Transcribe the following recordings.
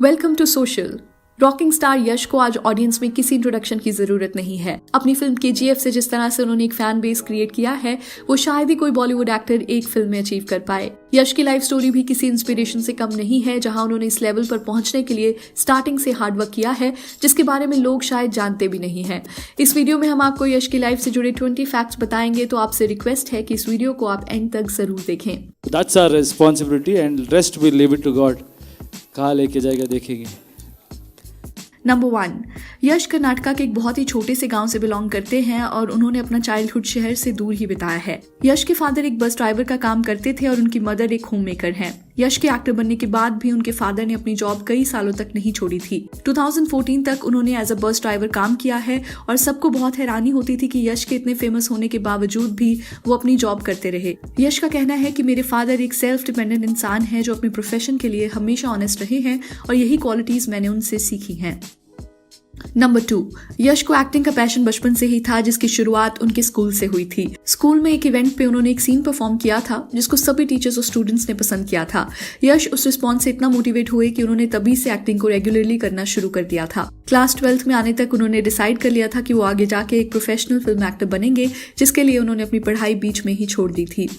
Welcome to social. Rocking star Yash को आज audience में किसी इंट्रोडक्शन की जरूरत नहीं है। अपनी फिल्म KGF से जिस तरह से उन्होंने एक फैन बेस क्रिएट किया है, वो शायद ही कोई बॉलीवुड एक्टर एक फिल्म में अचीव कर पाए। यश की लाइफ स्टोरी भी किसी इंस्पिरेशन से कम नहीं है, जहां उन्होंने इस लेवल पर पहुंचने के लिए स्टार्टिंग से हार्डवर्क किया है, जिसके बारे में लोग शायद जानते भी नहीं है। इस वीडियो में हम आपको यश की लाइफ से जुड़े 20 फैक्ट्स बताएंगे, तो आपसे रिक्वेस्ट है कि इस वीडियो को आप एंड तक जरूर देखें। That's our responsibility and rest we leave it to God. कहाँ लेके जाएगा देखेंगे। नंबर 1, यश कर्नाटका के एक बहुत ही छोटे से गांव से बिलोंग करते हैं और उन्होंने अपना चाइल्डहुड शहर से दूर ही बिताया है। यश के फादर एक बस ड्राइवर का काम करते थे और उनकी मदर एक होम मेकर हैं। यश के एक्टर बनने के बाद भी उनके फादर ने अपनी जॉब कई सालों तक नहीं छोड़ी थी। 2014 तक उन्होंने एज अ बस ड्राइवर काम किया है और सबको बहुत हैरानी होती थी कि यश के इतने फेमस होने के बावजूद भी वो अपनी जॉब करते रहे। यश का कहना है कि मेरे फादर एक सेल्फ डिपेंडेंट इंसान है जो अपने प्रोफेशन के लिए हमेशा ऑनेस्ट रहे हैं और यही क्वालिटीज मैंने उनसे सीखी हैं। नंबर 2, यश को एक्टिंग का पैशन बचपन से ही था, जिसकी शुरुआत उनके स्कूल से हुई थी। स्कूल में एक इवेंट पे उन्होंने एक सीन परफॉर्म किया था जिसको सभी टीचर्स और स्टूडेंट्स ने पसंद किया था। यश उस रिस्पॉन्स से इतना मोटिवेट हुए कि उन्होंने तभी से एक्टिंग को रेगुलरली करना शुरू कर दिया था। क्लास 12th में आने तक उन्होंने डिसाइड कर लिया था कि वो आगे जाके एक प्रोफेशनल फिल्म एक्टर बनेंगे, जिसके लिए उन्होंने अपनी पढ़ाई बीच में ही छोड़ दी थी।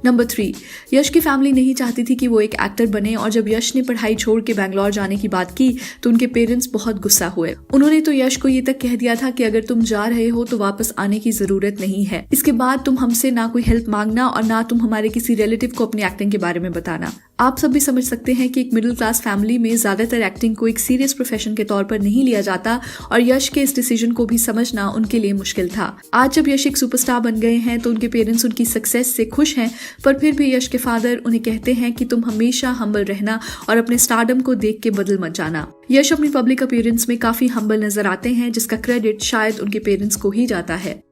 नंबर 3, यश की फैमिली नहीं चाहती थी कि वो एक एक्टर बने और जब यश ने पढ़ाई छोड़ के बैंगलोर जाने की बात की तो उनके पेरेंट्स बहुत गुस्सा हुए। उन्होंने तो यश को ये तक कह दिया था कि अगर तुम जा रहे हो तो वापस आने की जरूरत नहीं है। इसके बाद तुम हमसे ना कोई हेल्प मांगना और ना तुम हमारे किसी रिलेटिव को अपनी एक्टिंग के बारे में बताना। आप सब भी समझ सकते हैं कि एक मिडिल क्लास फैमिली में ज्यादातर एक्टिंग को एक सीरियस प्रोफेशन के तौर पर नहीं लिया जाता और यश के इस डिसीजन को भी समझना उनके लिए मुश्किल था। आज जब यश एक सुपरस्टार बन गए हैं तो उनके पेरेंट्स उनकी सक्सेस से खुश हैं, पर फिर भी यश के फादर उन्हें कहते हैं कि तुम हमेशा हम्बल रहना और अपने स्टारडम को देख के बदल मत जाना। यश अपनी पब्लिक अपीयरेंस में काफी हम्बल नजर आते हैं, जिसका क्रेडिट शायद उनके पेरेंट्स को ही जाता है।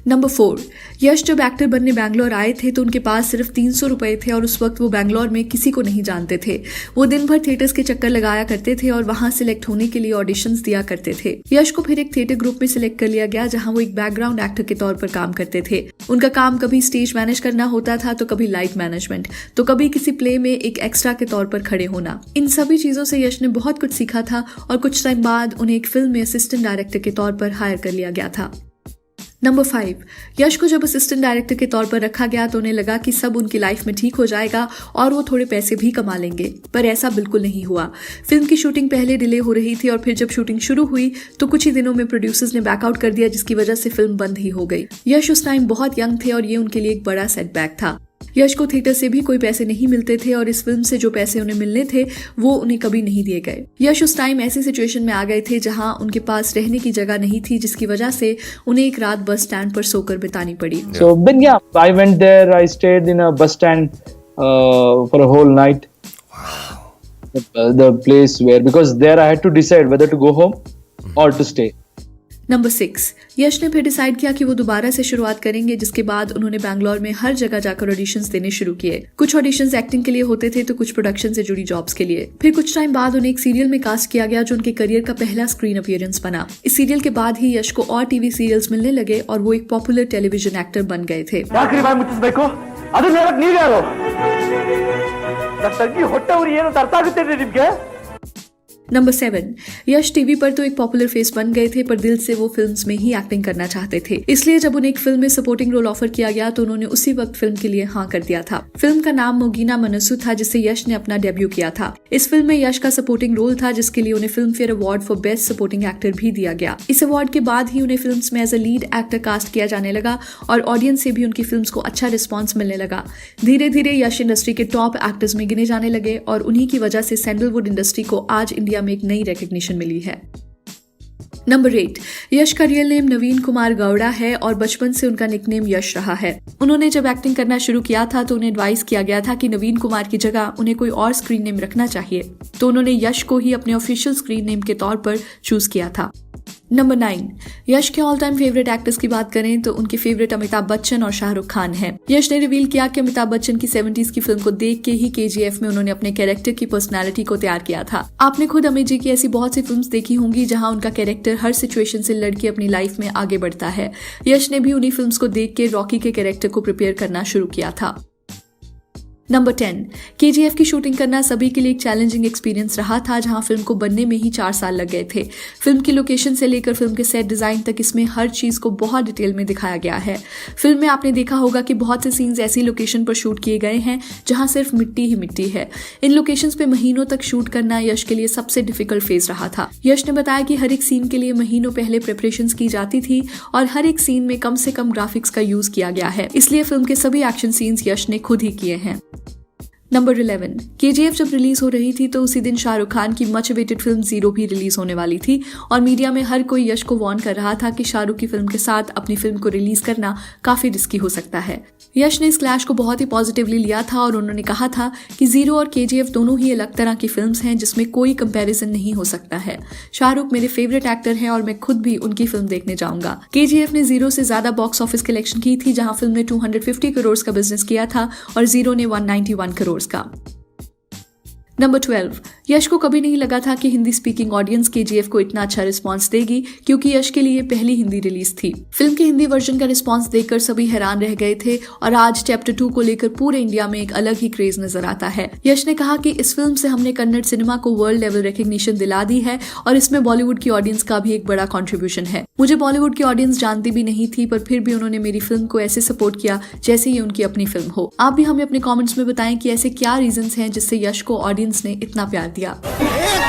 नंबर 4, यश जब एक्टर बनने बैंगलोर आए थे तो उनके पास सिर्फ 300 रुपए थे और उस वक्त वो बैंगलोर में किसी को नहीं जानते थे। वो दिन भर थिएटर्स के चक्कर लगाया करते थे और वहां सिलेक्ट होने के लिए ऑडिशंस दिया करते थे। यश को फिर एक थिएटर ग्रुप में सिलेक्ट कर लिया गया, जहां वो एक बैकग्राउंड एक्टर के तौर पर काम करते थे। उनका काम कभी स्टेज मैनेज करना होता था, तो कभी लाइट मैनेजमेंट, तो कभी किसी प्ले में एक एक्स्ट्रा के तौर पर खड़े होना। इन सभी चीजों से यश ने बहुत कुछ सीखा था और कुछ टाइम बाद उन्हें एक फिल्म में असिस्टेंट डायरेक्टर के तौर पर हायर कर लिया गया था। नंबर 5, यश को जब असिस्टेंट डायरेक्टर के तौर पर रखा गया तो उन्हें लगा कि सब उनकी लाइफ में ठीक हो जाएगा और वो थोड़े पैसे भी कमा लेंगे, पर ऐसा बिल्कुल नहीं हुआ। फिल्म की शूटिंग पहले डिले हो रही थी और फिर जब शूटिंग शुरू हुई तो कुछ ही दिनों में प्रोड्यूसर्स ने बैकआउट कर दिया, जिसकी वजह से फिल्म बंद ही हो गई। यश उस टाइम बहुत यंग थे और ये उनके लिए एक बड़ा सेटबैक था। यश को थिएटर से भी कोई पैसे नहीं मिलते थे और इस फिल्म से जो पैसे उन्हें मिलने थे वो उन्हें कभी नहीं दिए गए। यश उस टाइम ऐसी सिचुएशन में आ गए थे जहां उनके पास रहने की जगह नहीं थी, जिसकी वजह से उन्हें एक रात बस स्टैंड पर सोकर बितानी पड़ी। So then yeah, I went there. I stayed in a bus stand for a whole night. Wow. The place where, because there I had to decide whether to go home or to stay. Number 6, यश ने फिर decide किया कि वो दोबारा से शुरुआत करेंगे, जिसके बाद उन्होंने बैंगलोर में हर जगह जाकर ऑडिशंस देने शुरू किए। कुछ ऑडिशंस एक्टिंग के लिए होते थे तो कुछ प्रोडक्शन से जुड़ी जॉब्स के लिए। फिर कुछ टाइम बाद उन्हें एक सीरियल में कास्ट किया गया जो उनके करियर का पहला स्क्रीन अपीयरेंस बना। इस सीरियल के बाद ही यश को और टीवी सीरियल्स मिलने लगे और वो एक पॉपुलर टेलीविजन एक्टर बन गए थे। नंबर 7, यश टीवी पर तो एक पॉपुलर फेस बन गए थे, पर दिल से वो फिल्म्स में ही एक्टिंग करना चाहते थे। इसलिए जब उन्हें एक फिल्म में सपोर्टिंग रोल ऑफर किया गया तो उन्होंने उसी वक्त फिल्म के लिए हाँ कर दिया था। फिल्म का नाम मोगीना मनसू था, जिससे यश ने अपना डेब्यू किया था। इस फिल्म में यश का सपोर्टिंग रोल था, जिसके लिए उन्हें film fair award for best supporting actor भी दिया गया। इस अवार्ड के बाद ही उन्हें फिल्म्स में as a lead actor cast किया जाने लगा और ऑडियंस से भी उनकी फिल्म्स को अच्छा रिस्पॉन्स मिलने लगा। धीरे धीरे यश इंडस्ट्री के टॉप एक्टर्स में गिने जाने लगे और उन्हीं की वजह से सैंडलवुड इंडस्ट्री को आज इंडिया में एक नई रिकॉग्निशन मिली है। नंबर 8, यश का रियल नेम नवीन कुमार गौड़ा है और बचपन से उनका निकनेम यश रहा है। उन्होंने जब एक्टिंग करना शुरू किया था तो उन्हें एडवाइस किया गया था कि नवीन कुमार की जगह उन्हें कोई और स्क्रीन नेम रखना चाहिए, तो उन्होंने यश को ही अपने ऑफिशियल स्क्रीन नेम के तौर पर चूज किया था। नंबर 9, यश के ऑल टाइम फेवरेट एक्टर्स की बात करें तो उनके फेवरेट अमिताभ बच्चन और शाहरुख खान हैं। यश ने रिवील किया कि अमिताभ बच्चन की 70s की फिल्म को देख के ही KGF में उन्होंने अपने कैरेक्टर की पर्सनालिटी को तैयार किया था। आपने खुद अमित जी की ऐसी बहुत सी फिल्म्स देखी होंगी जहां उनका कैरेक्टर हर सिचुएशन से लड़के अपनी लाइफ में आगे बढ़ता है। यश ने भी उन्हीं फिल्म्स को देख के रॉकी के कैरेक्टर को प्रिपेयर करना शुरू किया था। नंबर 10, KGF की शूटिंग करना सभी के लिए एक चैलेंजिंग एक्सपीरियंस रहा था, जहां फिल्म को बनने में ही 4 साल लग गए थे। फिल्म की लोकेशन से लेकर फिल्म के सेट डिजाइन तक इसमें हर चीज को बहुत डिटेल में दिखाया गया है। फिल्म में आपने देखा होगा कि बहुत से सीन्स ऐसी लोकेशन पर शूट किए गए हैं जहां सिर्फ मिट्टी ही मिट्टी है। इन लोकेशंस पे महीनों तक शूट करना यश के लिए सबसे डिफिकल्ट फेज रहा था। यश ने बताया कि हर एक सीन के लिए महीनों पहले प्रिपरेशंस की जाती थी और हर एक सीन में कम से कम ग्राफिक्स का यूज किया गया है, इसलिए फिल्म के सभी एक्शन सीन्स यश ने खुद ही किए हैं। नंबर 11, KGF जब रिलीज हो रही थी तो उसी दिन शाहरुख खान की मच अवेटेड फिल्म जीरो भी रिलीज होने वाली थी और मीडिया में हर कोई यश को वार्न कर रहा था कि शाहरुख की फिल्म के साथ अपनी फिल्म को रिलीज करना काफी रिस्की हो सकता है। यश ने इस क्लैश को बहुत ही पॉजिटिवली लिया था और उन्होंने कहा था कि जीरो और KGF दोनों ही अलग तरह की फिल्म्स हैं जिसमें कोई कंपैरिजन नहीं हो सकता है। शाहरुख मेरे फेवरेट एक्टर हैं और मैं खुद भी उनकी फिल्म देखने जाऊंगा। KGF ने जीरो से ज्यादा बॉक्स ऑफिस कलेक्शन की थी, जहां फिल्म ने 250 करोड़ का बिजनेस किया था और जीरो ने 191 करोड़ का। नंबर 12, यश को कभी नहीं लगा था कि हिंदी स्पीकिंग ऑडियंस KGF को इतना अच्छा रिस्पांस देगी, क्योंकि यश के लिए पहली हिंदी रिलीज थी। फिल्म के हिंदी वर्जन का रिस्पांस देखकर सभी हैरान रह गए थे और आज चैप्टर 2 को लेकर पूरे इंडिया में एक अलग ही क्रेज नजर आता है। यश ने कहा कि इस फिल्म से हमने कन्नड़ सिनेमा को वर्ल्ड लेवल रिकग्निशन दिला दी है और इसमें बॉलीवुड की ऑडियंस का भी एक बड़ा कॉन्ट्रीब्यूशन है। मुझे बॉलीवुड की ऑडियंस जानती भी नहीं थी, पर फिर भी उन्होंने मेरी फिल्म को ऐसे सपोर्ट किया जैसे ये उनकी अपनी फिल्म हो। आप भी हमें अपने कॉमेंट्स में बताएं कि ऐसे क्या रीजंस हैं जिससे यश को ऑडियंस ने इतना प्यार दिया। एक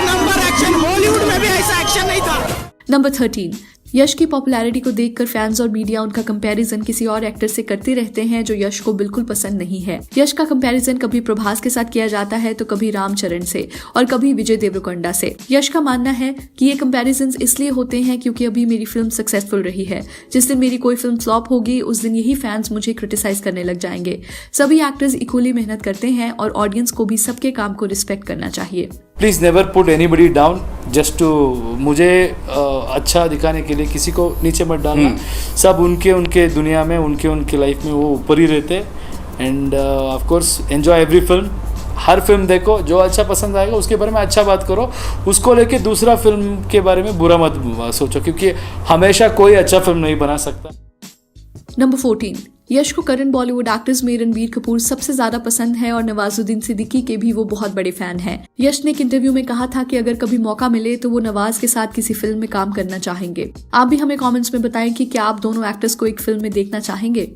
नंबर एक्शन, बॉलीवुड में भी ऐसा एक्शन नहीं था। नंबर 13, यश की पॉपुलैरिटी को देखकर फैंस और मीडिया उनका कंपैरिजन किसी और एक्टर से करते रहते हैं जो यश को बिल्कुल पसंद नहीं है। यश का कंपैरिजन कभी प्रभास के साथ किया जाता है तो कभी रामचरण से और कभी विजय देवरकोंडा से। यश का मानना है कि ये कंपैरिजन इसलिए होते हैं क्योंकि अभी मेरी फिल्म सक्सेसफुल रही है। जिस दिन मेरी कोई फिल्म फ्लॉप होगी उस दिन यही फैंस मुझे क्रिटिसाइज करने लग जाएंगे। सभी एक्टर्स इक्वली मेहनत करते हैं और ऑडियंस को भी सबके काम को रिस्पेक्ट करना चाहिए। Please never put anybody down just to मुझे अच्छा दिखाने के लिए किसी को नीचे मत डालना। सब उनके दुनिया में उनके लाइफ में वो ऊपर ही रहते हैं। End of course enjoy every film. Her film देखो, जो अच्छा पसंद आएगा उसके बारे में अच्छा बात करो, उसको लेके दूसरा फिल्म के बारे में बुरा मत सोचो, क्योंकि हमेशा कोई अच्छा फिल्म नहीं बना सकता। नंबर 14, यश को करंट बॉलीवुड एक्टर्स में रणबीर कपूर सबसे ज्यादा पसंद है और नवाजुद्दीन सिद्दीकी के भी वो बहुत बड़े फैन हैं। यश ने एक इंटरव्यू में कहा था कि अगर कभी मौका मिले तो वो नवाज के साथ किसी फिल्म में काम करना चाहेंगे। आप भी हमें कमेंट्स में बताएं कि क्या आप दोनों एक्टर्स को एक फिल्म में देखना चाहेंगे।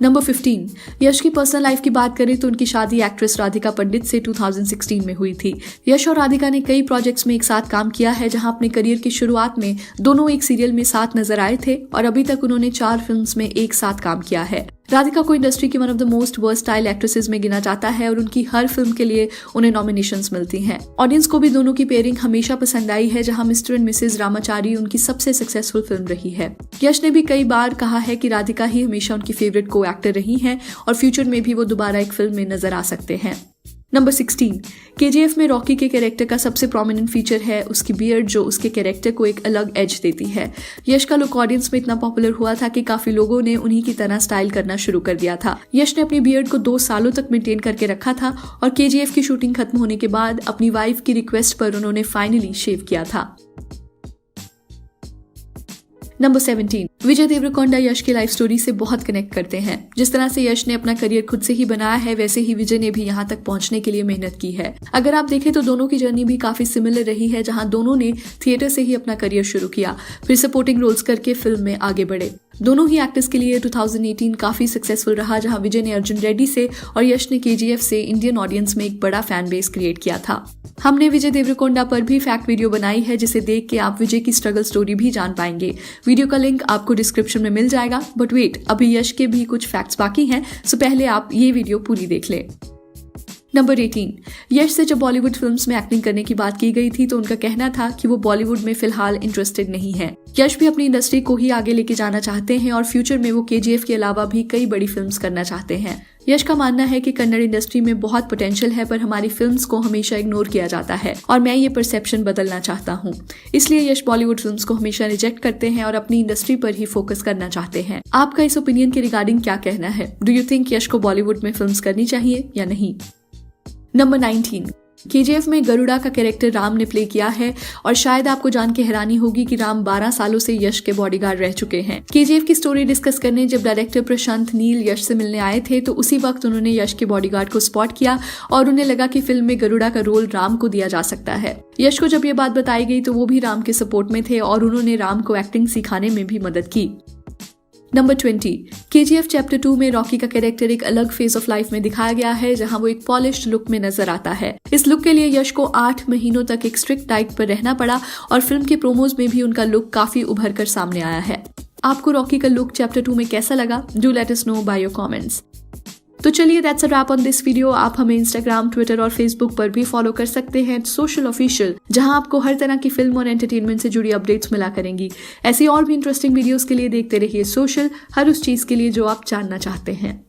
नंबर 15, यश की पर्सनल लाइफ की बात करें तो उनकी शादी एक्ट्रेस राधिका पंडित से 2016 में हुई थी। यश और राधिका ने कई प्रोजेक्ट्स में एक साथ काम किया है, जहां अपने करियर की शुरुआत में दोनों एक सीरियल में साथ नजर आए थे और अभी तक उन्होंने 4 फिल्म्स में एक साथ काम किया है। राधिका को इंडस्ट्री की one of the most versatile actresses में गिना जाता है और उनकी हर फिल्म के लिए उन्हें नॉमिनेशंस मिलती हैं। ऑडियंस को भी दोनों की पेयरिंग हमेशा पसंद आई है, जहां मिस्टर एंड मिसेज रामाचारी उनकी सबसे सक्सेसफुल फिल्म रही है। यश ने भी कई बार कहा है कि राधिका ही हमेशा उनकी फेवरेट को एक्टर रही हैं और फ्यूचर में भी वो दोबारा एक फिल्म में नजर आ सकते हैं। नंबर 16, KGF में रॉकी के कैरेक्टर का सबसे प्रोमिनेंट फीचर है उसकी बियर्ड, जो उसके कैरेक्टर को एक अलग एज देती है। यश का लुक ऑडियंस में इतना पॉपुलर हुआ था कि काफी लोगों ने उन्हीं की तरह स्टाइल करना शुरू कर दिया था। यश ने अपनी बियर्ड को 2 सालों तक मेंटेन करके रखा था और KGF की शूटिंग खत्म होने के बाद अपनी वाइफ की रिक्वेस्ट पर उन्होंने फाइनली शेव किया था। नंबर 17, विजय देवरकोंडा यश की लाइफ स्टोरी से बहुत कनेक्ट करते हैं। जिस तरह से यश ने अपना करियर खुद से ही बनाया है, वैसे ही विजय ने भी यहाँ तक पहुँचने के लिए मेहनत की है। अगर आप देखें तो दोनों की जर्नी भी काफी सिमिलर रही है, जहाँ दोनों ने थिएटर से ही अपना करियर शुरू किया, फिर सपोर्टिंग रोल्स करके फिल्म में आगे बढ़े। दोनों ही एक्टर्स के लिए 2018 काफी सक्सेसफुल रहा, जहां विजय ने अर्जुन रेड्डी से और यश ने KGF से इंडियन ऑडियंस में एक बड़ा फैन बेस क्रिएट किया था। हमने विजय देवरकोंडा पर भी फैक्ट वीडियो बनाई है, जिसे देख के आप विजय की स्ट्रगल स्टोरी भी जान पाएंगे। वीडियो का लिंक आपको डिस्क्रिप्शन में मिल जाएगा। बट वेट, अभी यश के भी कुछ फैक्ट्स बाकी हैं, सो पहले आप ये वीडियो पूरी देख लें। नंबर 18, यश से जब बॉलीवुड फिल्म्स में एक्टिंग करने की बात की गई थी तो उनका कहना था कि वो बॉलीवुड में फिलहाल इंटरेस्टेड नहीं है। यश भी अपनी इंडस्ट्री को ही आगे लेके जाना चाहते हैं और फ्यूचर में वो KGF के अलावा भी कई बड़ी फिल्म्स करना चाहते हैं। यश का मानना है कि कन्नड़ इंडस्ट्री में बहुत पोटेंशियल है, पर हमारी फिल्म्स को हमेशा इग्नोर किया जाता है और मैं ये परसेप्शन बदलना चाहता हूँ। इसलिए यश बॉलीवुड फिल्म्स को हमेशा रिजेक्ट करते हैं और अपनी इंडस्ट्री पर ही फोकस करना चाहते हैं। आपका इस ओपिनियन के रिगार्डिंग क्या कहना है? डू यू थिंक यश को बॉलीवुड में फिल्म्स करनी चाहिए या नहीं? नंबर 19, केजीएफ में गरुड़ा का कैरेक्टर राम ने प्ले किया है और शायद आपको जान के हैरानी होगी कि राम 12 सालों से यश के बॉडीगार्ड रह चुके हैं। केजीएफ की स्टोरी डिस्कस करने जब डायरेक्टर प्रशांत नील यश से मिलने आए थे तो उसी वक्त उन्होंने यश के बॉडीगार्ड को स्पॉट किया और उन्हें लगा कि फिल्म में गरुड़ा का रोल राम को दिया जा सकता है। यश को जब ये बात बताई गई तो वो भी राम के सपोर्ट में थे और उन्होंने राम को एक्टिंग सिखाने में भी मदद की। नंबर 20, केजीएफ चैप्टर 2 में रॉकी का कैरेक्टर एक अलग फेज ऑफ लाइफ में दिखाया गया है जहां वो एक पॉलिश्ड लुक में नजर आता है। इस लुक के लिए यश को 8 महीनों तक एक स्ट्रिक्ट डाइट पर रहना पड़ा और फिल्म के प्रोमोज में भी उनका लुक काफी उभर कर सामने आया है। आपको रॉकी का लुक चैप्टर 2 में कैसा लगा? Do let us know by your comments. तो चलिए that's a wrap on this video. आप हमें इंस्टाग्राम, ट्विटर और फेसबुक पर भी फॉलो कर सकते हैं सोशल ऑफिशियल, जहां आपको हर तरह की फिल्म और एंटरटेनमेंट से जुड़ी अपडेट्स मिला करेंगी। ऐसी और भी इंटरेस्टिंग वीडियोस के लिए देखते रहिए सोशल, हर उस चीज के लिए जो आप जानना चाहते हैं।